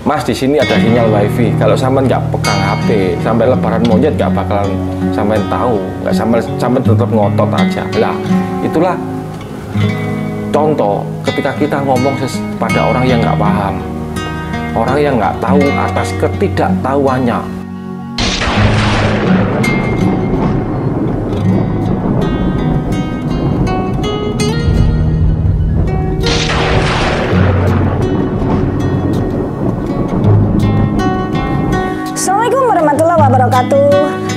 Mas di sini ada sinyal wifi. Kalau sampean nggak pegang HP sampai lebaran monyet nggak bakalan sampean tahu, nggak sampean tetap ngotot aja. Lah itulah contoh ketika kita ngomong pada orang yang nggak paham, orang yang nggak tahu atas ketidaktahuannya. Assalamualaikum warahmatullahi wabarakatuh.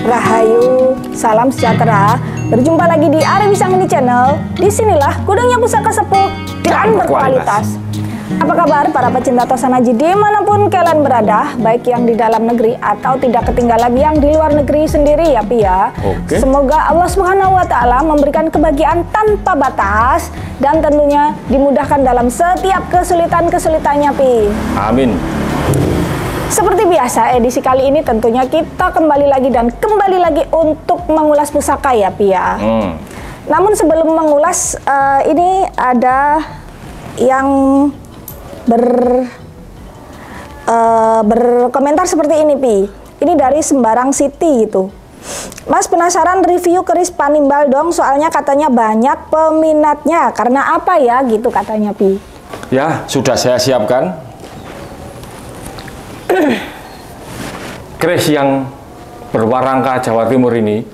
Rahayu, salam sejahtera. Berjumpa lagi di Ari Wisang ini channel. Disinilah gudangnya pusaka sepuh dan berkualitas. Apa kabar para pecinta Tosanaji dimanapun kalian berada, baik yang di dalam negeri atau tidak ketinggalan yang di luar negeri sendiri ya Pi ya. Semoga Allah Subhanahu wa Ta'ala memberikan kebahagiaan tanpa batas dan tentunya dimudahkan dalam setiap kesulitan-kesulitannya Pi. Amin. Seperti biasa, edisi kali ini tentunya kita kembali lagi untuk mengulas pusaka ya Pi ya. Namun sebelum mengulas, ini ada yang berkomentar seperti ini Pi. Ini dari Sembarang City gitu. Mas penasaran review keris Panimbal dong, soalnya katanya banyak peminatnya. Karena apa ya gitu katanya Pi. Ya, sudah saya siapkan. Keris yang berwarangka Jawa Timur ini,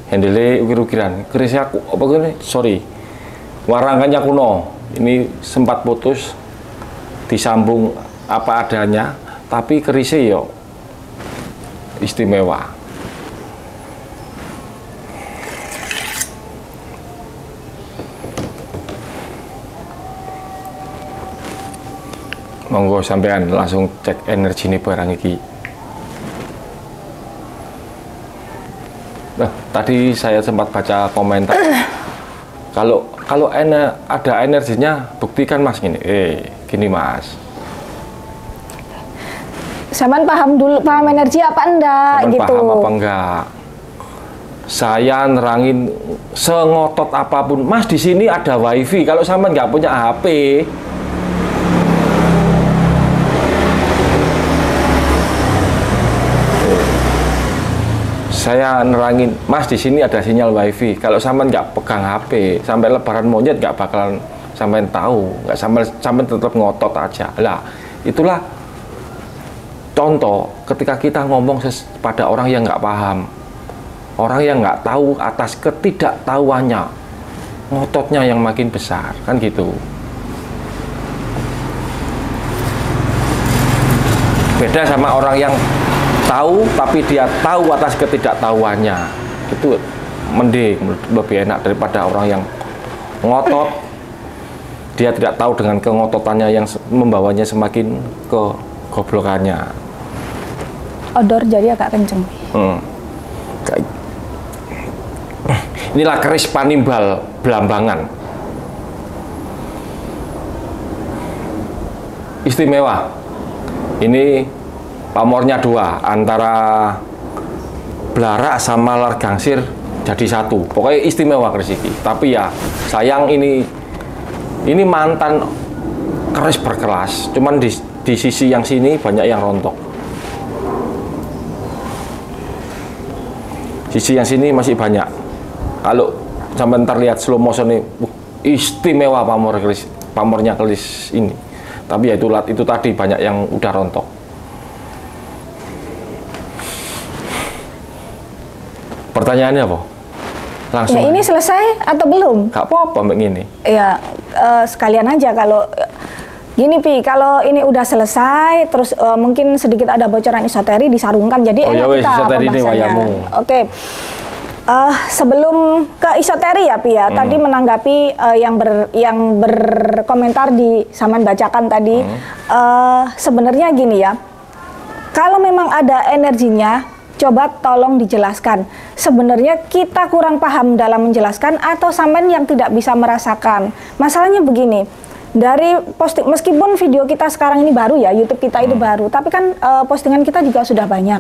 handle ukir-ukiran. Kerisnya apa gini? Sorry, warangkanya kuno. Ini sempat putus, disambung apa adanya, tapi kerisnya yo istimewa. Monggo sampean langsung cek energi ini barang iki. Nah, tadi saya sempat baca komentar. Kalau ada energinya, buktikan Mas gini. Gini Mas. Saman paham dulu, paham energi apa enggak Saman gitu. Paham apa enggak? Saya nerangin sengotot apapun. Mas di sini ada wifi. Kalau sama nggak punya HP, saya nerangin, Mas di sini ada sinyal wifi. Kalau sampean nggak pegang HP sampai lebaran monyet nggak bakalan sampean tahu, nggak sampean tetap ngotot aja. Lah itulah contoh ketika kita ngomong pada orang yang nggak paham, orang yang nggak tahu atas ketidaktahuannya, ngototnya yang makin besar kan gitu. Beda sama orang yang tahu tapi dia tahu atas ketidaktahuannya, itu mending lebih enak daripada orang yang ngotot, dia tidak tahu dengan kengototannya yang membawanya semakin ke goblokannya. Odor jadi agak kenceng. Inilah keris Panimbal Blambangan, istimewa. Ini pamornya dua, antara Blarak sama Largangsir jadi satu. Pokoknya istimewa keris ini. Tapi ya sayang ini mantan keris berkelas. Cuman di sisi yang sini banyak yang rontok. Sisi yang sini masih banyak. Kalau sampai ntar lihat slow motion ini, istimewa pamornya keris ini. Tapi ya itu tadi banyak yang udah rontok. Pertanyaannya apa? Langsung. Ya, ini selesai atau belum? Gak apa-apa mbak gini. Ya sekalian aja kalau gini Pi, kalau ini udah selesai, terus mungkin sedikit ada bocoran esoteri disarungkan, jadi oh, ya wes, esoteri ini wayamu. Oke. Sebelum ke esoteri ya Pi ya, tadi menanggapi yang berkomentar di Saman bacakan tadi, sebenarnya gini ya, kalau memang ada energinya, coba tolong dijelaskan. Sebenarnya kita kurang paham dalam menjelaskan atau sampean yang tidak bisa merasakan. Masalahnya begini, dari posting, meskipun video kita sekarang ini baru ya, YouTube kita itu baru, tapi kan postingan kita juga sudah banyak.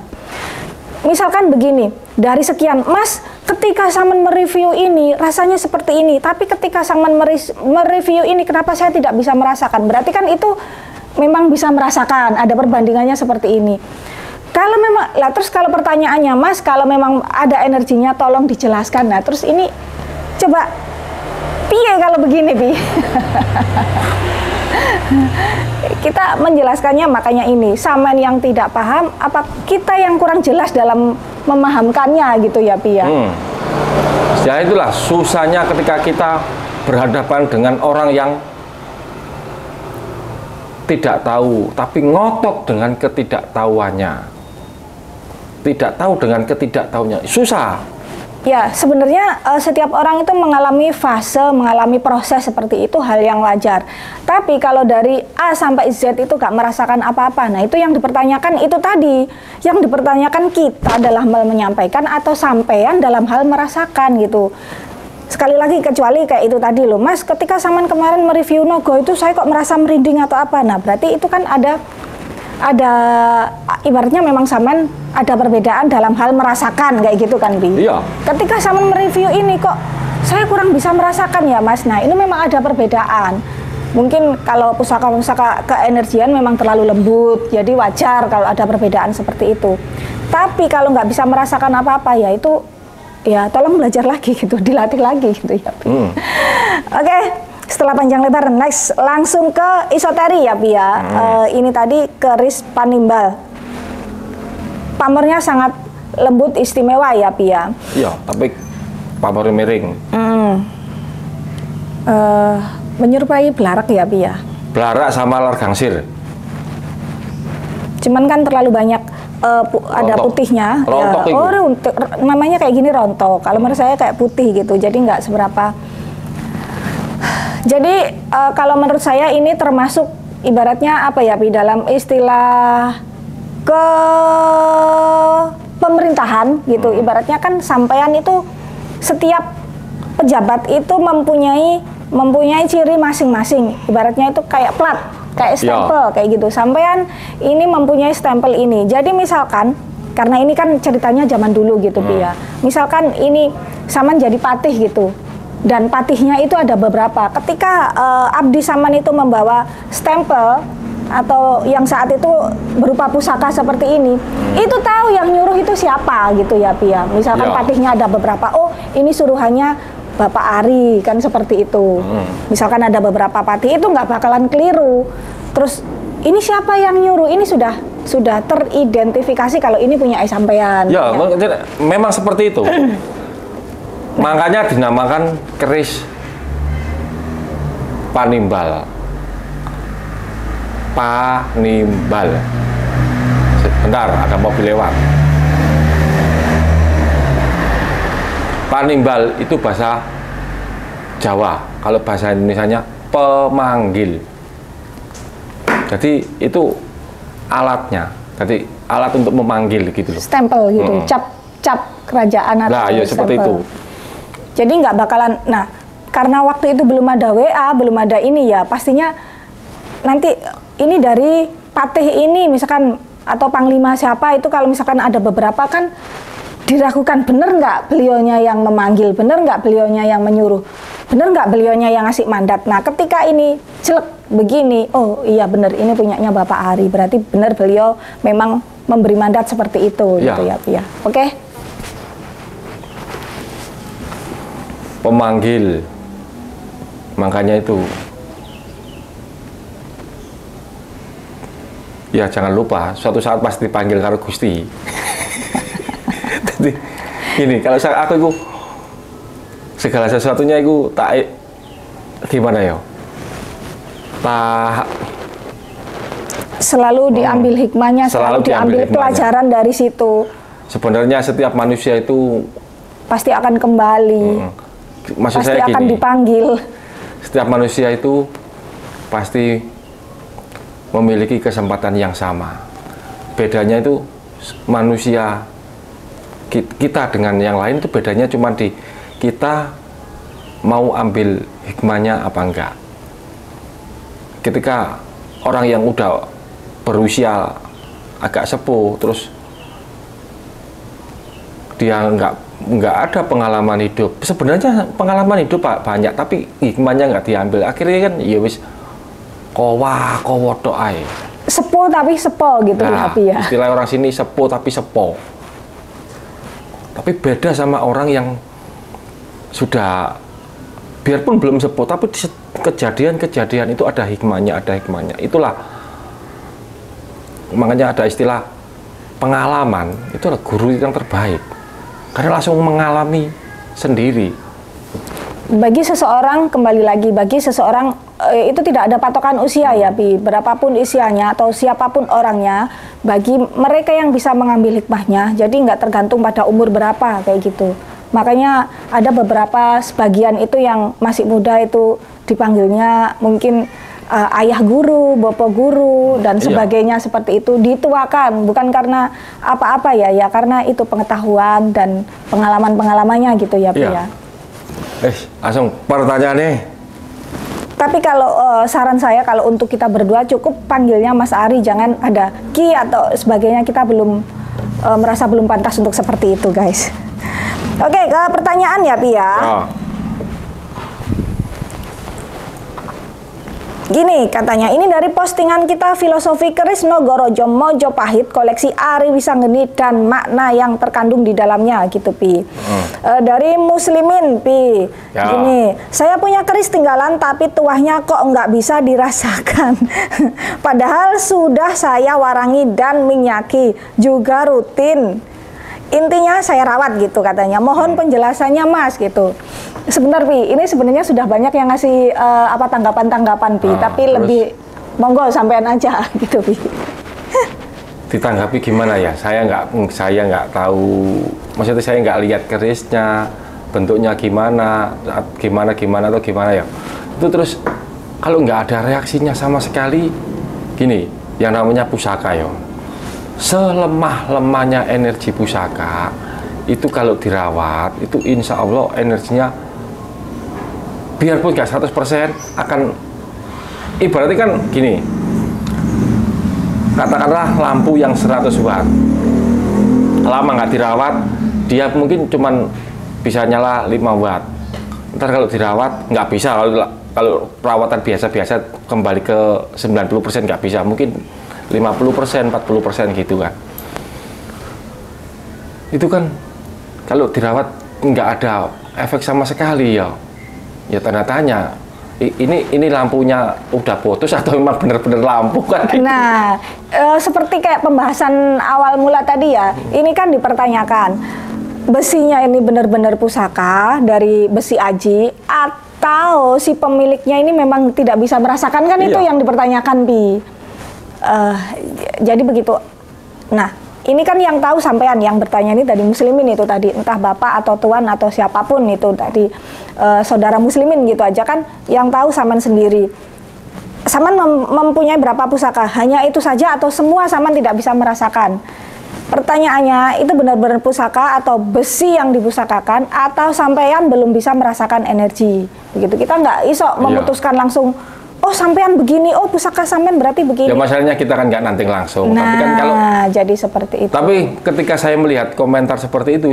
Misalkan begini, dari sekian, Mas, ketika Saman mereview ini rasanya seperti ini, tapi ketika Saman mereview ini kenapa saya tidak bisa merasakan? Berarti kan itu memang bisa merasakan, ada perbandingannya seperti ini. Kalau memang, lah terus kalau pertanyaannya, Mas, kalau memang ada energinya, tolong dijelaskan. Nah, terus ini coba piye kalau begini, Pi? Kita menjelaskannya, makanya ini Saman yang tidak paham, apa kita yang kurang jelas dalam memahamkannya gitu ya, Pi ya? Ya itulah susahnya ketika kita berhadapan dengan orang yang tidak tahu, tapi ngotot dengan ketidaktahuannya. Tidak tahu dengan ketidaktahuannya, susah. Ya, sebenarnya setiap orang itu mengalami fase, mengalami proses seperti itu, hal yang wajar. Tapi kalau dari A sampai Z itu gak merasakan apa-apa, nah itu yang dipertanyakan itu tadi. Yang dipertanyakan kita dalam hal menyampaikan atau sampean dalam hal merasakan gitu. Sekali lagi, kecuali kayak itu tadi loh, Mas, ketika Saman kemarin mereview Nogo itu saya kok merasa merinding atau apa. Nah, berarti itu kan ada ibaratnya memang Saman ada perbedaan dalam hal merasakan kayak gitu kan, Bi? Iya. Ketika Saman mereview ini kok saya kurang bisa merasakan ya, Mas. Nah, ini memang ada perbedaan. Mungkin kalau pusaka-pusaka keenergian memang terlalu lembut, jadi wajar kalau ada perbedaan seperti itu. Tapi kalau nggak bisa merasakan apa-apa ya itu ya tolong belajar lagi gitu, dilatih lagi gitu ya. Oke, setelah panjang lebar, next langsung ke isoteri ya, Pi ya. Ini tadi keris Panimbal. Pamornya sangat lembut, istimewa ya, Pi ya. Iya, tapi pamornya miring. Menyerupai belarak ya, Pi ya. Belarak sama lar gangsir. Cuman kan terlalu banyak ada putihnya. Rontok ya. itu. Namanya kayak gini rontok. Kalau menurut saya kayak putih gitu, jadi nggak seberapa. Jadi kalau menurut saya ini termasuk ibaratnya apa ya, Pi, dalam istilah ke pemerintahan gitu. Ibaratnya kan sampean itu setiap pejabat itu mempunyai ciri masing-masing. Ibaratnya itu kayak plat, kayak stempel kayak gitu. Sampean ini mempunyai stempel ini. Jadi misalkan karena ini kan ceritanya zaman dulu gitu, Pi ya. Misalkan ini Saman jadi patih gitu. Dan patihnya itu ada beberapa. Ketika Abdi Saman itu membawa stempel atau yang saat itu berupa pusaka seperti ini, itu tahu yang nyuruh itu siapa gitu ya, Pi ya. Misalkan patihnya ada beberapa, oh ini suruhannya Bapak Ari, kan seperti itu. Misalkan ada beberapa patih, itu nggak bakalan keliru. Terus ini siapa yang nyuruh, ini sudah teridentifikasi kalau ini punya sampean. Ya, memang seperti itu. Makanya dinamakan keris Panimbal. Panimbal. Sebentar, ada mobil lewat. Panimbal itu bahasa Jawa. Kalau bahasa Indonesianya pemanggil. Jadi itu alatnya. Jadi alat untuk memanggil gitu loh. Stempel gitu, cap kerajaan atau nah, ya seperti stempel. itu. Jadi nggak bakalan, nah karena waktu itu belum ada WA, belum ada ini ya, pastinya nanti ini dari patih ini misalkan atau panglima siapa itu kalau misalkan ada beberapa kan diragukan bener nggak beliaunya yang memanggil, bener nggak beliaunya yang menyuruh, bener nggak beliaunya yang ngasih mandat. Nah ketika ini celek begini, oh iya bener ini punyanya Bapak Ari, berarti bener beliau memang memberi mandat seperti itu gitu ya, ya. Oke. Pemanggil, makanya itu ya jangan lupa suatu saat pasti dipanggil karo Gusti. Jadi ini kalau aku itu segala sesuatunya itu tak gimana ya, tak selalu diambil hikmahnya, selalu diambil pelajaran dari situ. Sebenarnya setiap manusia itu pasti akan kembali. Maksud pasti saya akan gini, dipanggil. Setiap manusia itu pasti memiliki kesempatan yang sama. Bedanya itu manusia kita dengan yang lain itu bedanya cuma di kita mau ambil hikmahnya apa enggak. Ketika orang yang udah berusia agak sepuh terus dia nggak ada pengalaman hidup. Sebenarnya pengalaman hidup banyak, tapi hikmahnya nggak diambil. Akhirnya kan ya wis kowa tok ae. Sepo tapi sepo gitu ya, Pi ya. Istilah orang sini sepo tapi sepo. Tapi beda sama orang yang sudah biarpun belum sepo, tapi kejadian-kejadian itu ada hikmahnya, Itulah makanya ada istilah pengalaman itu adalah guru yang terbaik. Karena langsung mengalami sendiri. Bagi seseorang, kembali lagi, bagi seseorang itu tidak ada patokan usia ya, Pi. Berapapun usianya atau siapapun orangnya, bagi mereka yang bisa mengambil hikmahnya, jadi nggak tergantung pada umur berapa kayak gitu. Makanya ada beberapa sebagian itu yang masih muda itu dipanggilnya mungkin ayah guru, bapak guru, dan sebagainya seperti itu, dituakan. Bukan karena apa-apa ya, karena itu pengetahuan dan pengalaman-pengalamannya gitu ya, Pi ya. Langsung pertanyaannya. Tapi kalau saran saya kalau untuk kita berdua cukup panggilnya Mas Ari, jangan ada Ki atau sebagainya. Kita belum merasa belum pantas untuk seperti itu, guys. Oke, ke pertanyaan ya, Pi ya. Gini katanya, ini dari postingan kita Filosofi Keris Nogorojo Mojopahit, koleksi Ari Wisanggeni dan makna yang terkandung di dalamnya gitu, Pi. Dari Muslimin, Pi. Gini, saya punya keris tinggalan tapi tuahnya kok nggak bisa dirasakan. Padahal sudah saya warangi dan minyaki, juga rutin. Intinya saya rawat gitu katanya. Mohon penjelasannya, Mas, gitu. Sebentar, Pi, ini sebenarnya sudah banyak yang ngasih tanggapan-tanggapan, Pi, tapi lebih monggo sampean aja gitu, Pi. Ditanggapi gimana ya? Saya nggak tahu. Maksudnya saya nggak lihat kerisnya, bentuknya gimana atau gimana ya. Itu terus kalau nggak ada reaksinya sama sekali, gini, yang namanya pusaka ya. Selemah-lemahnya energi pusaka itu kalau dirawat itu insya Allah energinya biarpun nggak 100% akan, ibaratnya kan gini, katakanlah lampu yang 100 watt lama nggak dirawat dia mungkin cuman bisa nyala 5 watt. Ntar kalau dirawat nggak bisa, kalau perawatan biasa-biasa kembali ke 90% nggak bisa, mungkin 50%, 40% gitu kan. Itu kan kalau dirawat nggak ada efek sama sekali ya. Ya tanda tanya. Ini lampunya udah putus atau memang benar-benar lampu kan? Gitu. Nah, seperti kayak pembahasan awal mula tadi ya. Ini kan dipertanyakan besinya ini benar-benar pusaka dari besi aji atau si pemiliknya ini memang tidak bisa merasakan kan? Itu yang dipertanyakan, Pi. Jadi begitu. Nah, ini kan yang tahu sampean yang bertanya ini tadi Muslimin itu tadi, entah bapak atau tuan atau siapapun itu tadi saudara Muslimin gitu aja kan, yang tahu Saman sendiri. Saman mempunyai berapa pusaka? Hanya itu saja atau semua Saman tidak bisa merasakan? Pertanyaannya itu benar-benar pusaka atau besi yang dipusakakan atau sampean belum bisa merasakan energi? Begitu, kita nggak iso memutuskan langsung. Oh sampean begini, oh pusaka sampean berarti begini. Ya masalahnya kita kan nggak nanting langsung. Nah, tapi kan kalau jadi seperti itu. Tapi ketika saya melihat komentar seperti itu,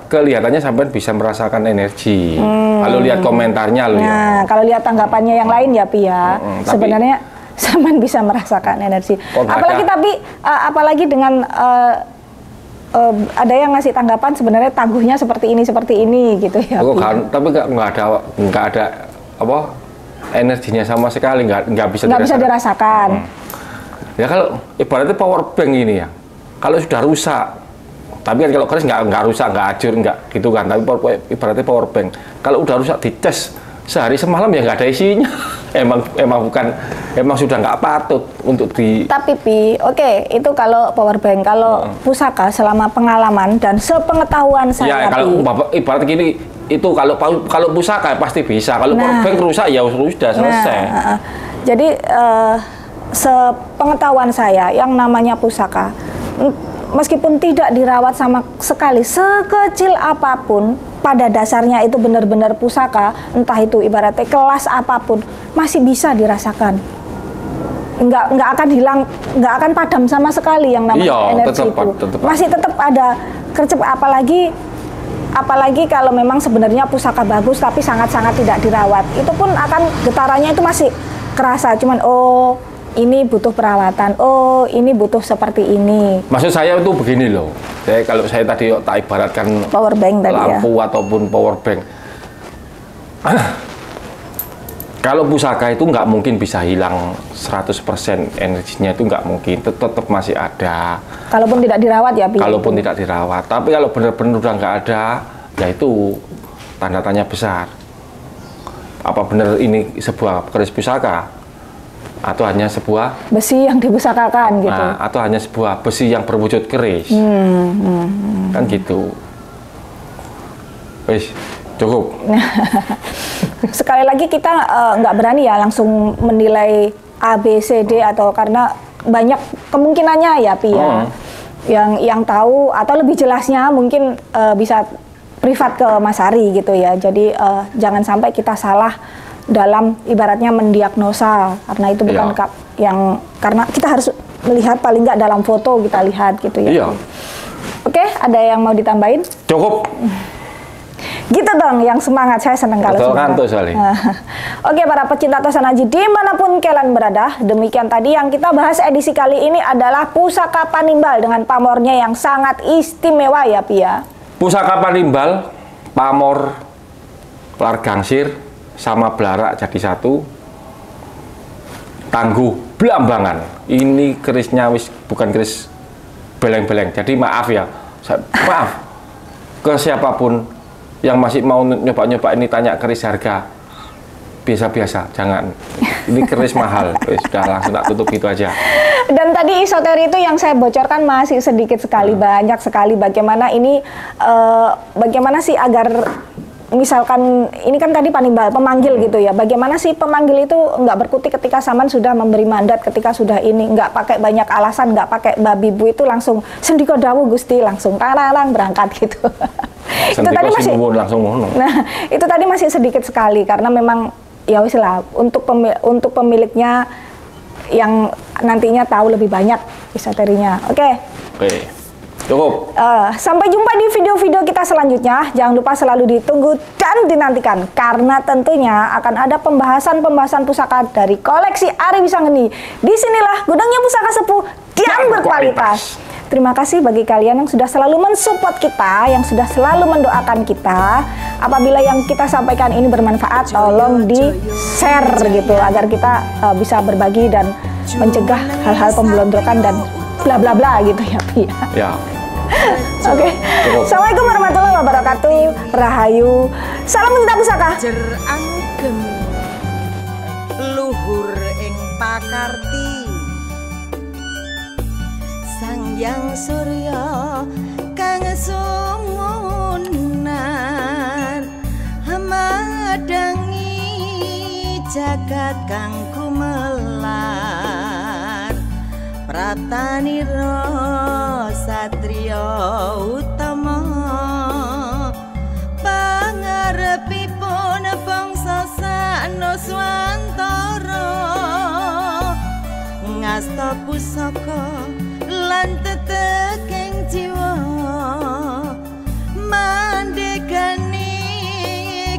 kelihatannya sampean bisa merasakan energi. Kalau lihat komentarnya loh. Nah, kalau lihat tanggapannya yang lain ya, Pi ya. Sebenarnya sampean bisa merasakan energi. Apalagi dengan ada yang ngasih tanggapan sebenarnya tangguhnya seperti ini gitu ya. Tapi nggak ada apa? Energinya sama sekali nggak bisa dirasakan. Ya kalau ibaratnya power bank ini ya, kalau sudah rusak, tapi kan kalau keris nggak rusak, nggak hancur, nggak gitu kan, tapi ibaratnya power bank kalau udah rusak dicas sehari semalam ya nggak ada isinya. emang sudah nggak patut untuk di. Tapi Pi, oke, itu kalau power bank. Kalau pusaka selama pengalaman dan sepengetahuan saya, ya kalau ibarat gini, itu kalau pusaka pasti bisa, kalau power bank rusak ya sudah selesai. Jadi sepengetahuan saya yang namanya pusaka meskipun tidak dirawat sama sekali, sekecil apapun, pada dasarnya itu benar-benar pusaka, entah itu ibaratnya kelas apapun, masih bisa dirasakan. Nggak akan hilang, nggak akan padam sama sekali yang namanya energi itu. Masih tetap ada kercep, apalagi kalau memang sebenarnya pusaka bagus tapi sangat-sangat tidak dirawat. Itu pun akan getarannya itu masih kerasa, cuman oh ini butuh perawatan, oh ini butuh seperti ini. Maksud saya itu begini loh, kalau saya tadi tak ibaratkan Power bank tadi ya. lampu ataupun power bank. Kalau pusaka itu nggak mungkin bisa hilang 100% energinya, itu nggak mungkin, tetap masih ada. Kalaupun tidak dirawat ya, Pi? Kalaupun tidak dirawat, tapi kalau benar-benar udah nggak ada, ya itu tanda tanya besar. Apa benar ini sebuah keris pusaka? Atau hanya sebuah besi yang dipusakakan gitu? Nah, atau hanya sebuah besi yang berwujud keris? Kan gitu. Wis, cukup. Sekali lagi kita nggak berani ya langsung menilai A, B, C, D atau karena banyak kemungkinannya ya, Pi ya. Yang tahu atau lebih jelasnya mungkin bisa privat ke Mas Ari gitu ya. Jadi jangan sampai kita salah dalam ibaratnya mendiagnosa, karena itu bukan yang karena kita harus melihat paling nggak dalam foto kita lihat gitu ya. Iya. Oke, ada yang mau ditambahin? Cukup. Gitu dong, yang semangat, saya senang kalau semangat. Oke, para pecinta Tosanaji dimanapun kalian berada, demikian tadi yang kita bahas edisi kali ini adalah pusaka Panimbal dengan pamornya yang sangat istimewa ya, Pia. Pusaka Panimbal, pamor, largangsir, sama belarak jadi satu, tangguh belambangan. Ini kerisnya wis bukan keris beleng-beleng. Jadi maaf ya, maaf ke siapapun yang masih mau nyoba-nyoba ini, tanya keris harga biasa-biasa, jangan. Ini keris mahal. Sudah langsung tak tutup gitu aja. Dan tadi isoteri itu yang saya bocorkan masih sedikit sekali, banyak sekali. Bagaimana ini, bagaimana sih agar misalkan ini kan tadi Panimbal pemanggil gitu ya, bagaimana sih pemanggil itu nggak berkutik ketika Saman sudah memberi mandat, ketika sudah ini nggak pakai banyak alasan, nggak pakai babi bu, itu langsung sendiko dawu Gusti, langsung karang berangkat gitu. Itu tadi masih langsung nah itu tadi masih sedikit sekali karena memang ya wis lah untuk pemiliknya yang nantinya tahu lebih banyak esoterinya. Oke. Cukup. Sampai jumpa di video-video kita selanjutnya. Jangan lupa selalu ditunggu dan dinantikan karena tentunya akan ada pembahasan-pembahasan pusaka dari koleksi Ari Wisanggeni. Disinilah gudangnya pusaka sepuh yang berkualitas. Terima kasih bagi kalian yang sudah selalu mensupport kita, yang sudah selalu mendoakan kita. Apabila yang kita sampaikan ini bermanfaat, tolong di-share gitu agar kita bisa berbagi dan mencegah hal-hal pembelondrokan dan bla bla bla gitu ya, Pi. Ya. Oke. Assalamualaikum warahmatullahi wabarakatuh. Rahayu. Salam pencinta pusaka. Jeranggem luhur ing pakarti. Sang Hyang Surya kang sumunan madangi jagat kang gumelar. Pratanira satriya utama, pangarepipun bangsa sanuswantara, ngasta pusaka lan teteking jiwa, mandegani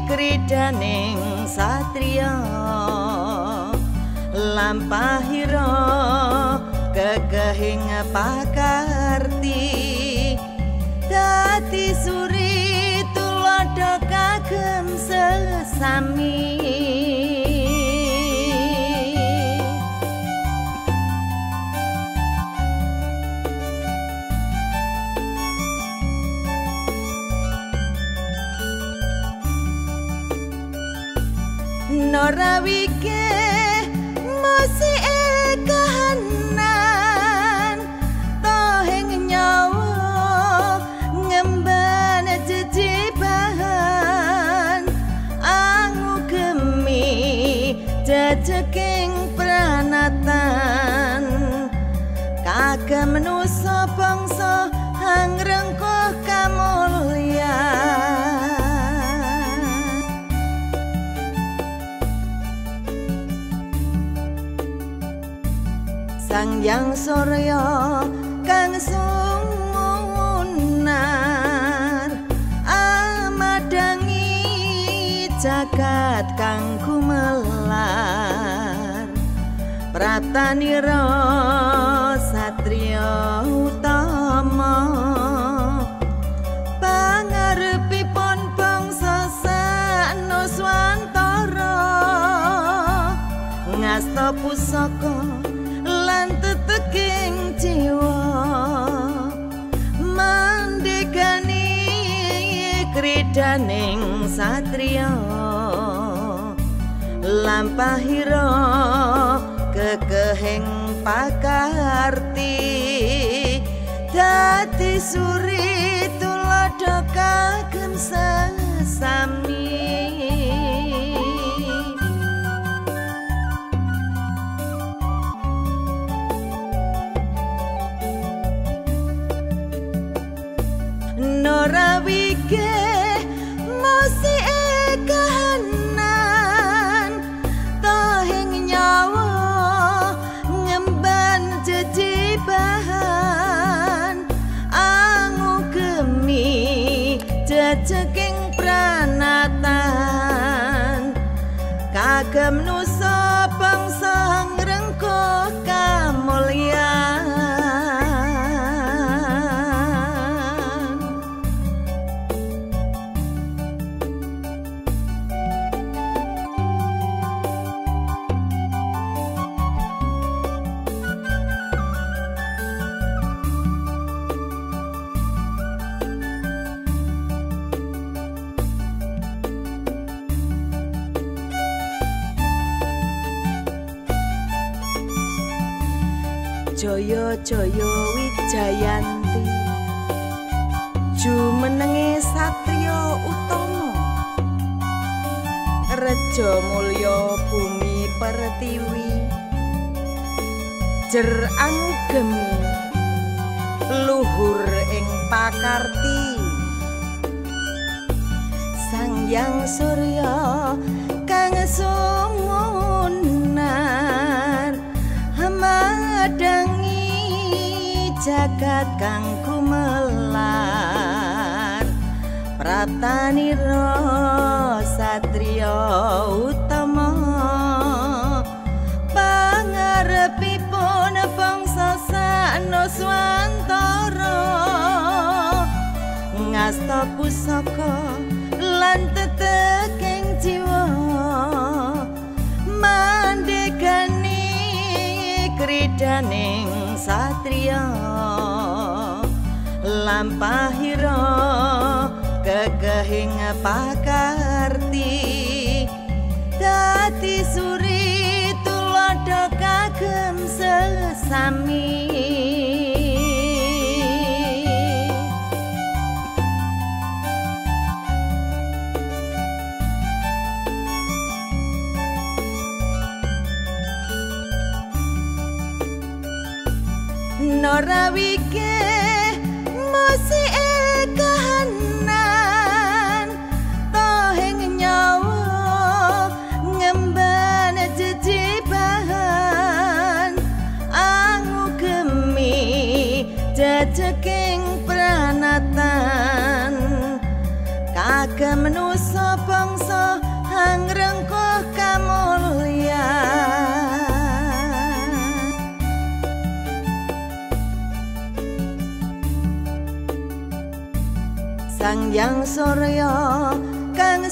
kridaning satriya, lampahira kekehing pakarti, dadi suri tulodo kagem sesami. Norawike mosi kahanan, toheng nyawa ngemban jejibahan, angugemi jejeking pranatan, kagem manusa bangsa hangrengkuh kamulyan. Sang Hyang Surya kang sumunar, amadangi jagat kang gumelar. Praptanira satriya utama pangarepipun bangsa sanuswantara ngasta pusaka lan teteking jiwa mandekani kridaning satriya lampahira kekehing pakarti dadi suri tuladha kagem sesami Norawike musike kahanan tohing nyawa ngemban jejibahan angugemi jejeking pranatan kagem nusa bangsa ngrengkuh kamulyan Jaya Jaya Wijayanti jumenenge satriya utama reja mulya bumi pertiwi jer angugemi luhur ing pakarti Sang Hyang Surya kang sumunan madangi jagat kang gumelar praptanira satriya utama pangarepipun bangsa sanuswantara ngasta pusaka lan teteking jiwa mandekani kridaning satriya lampahira kekehing pakarti dadi suri tuladha kagem sesami Norawike musike kahanan tohing nyawa ngemban jejibahan angugemi jejeking pranatan kagem nusa bangsa angrengkuh kamulyan Sang Hyang Surya kang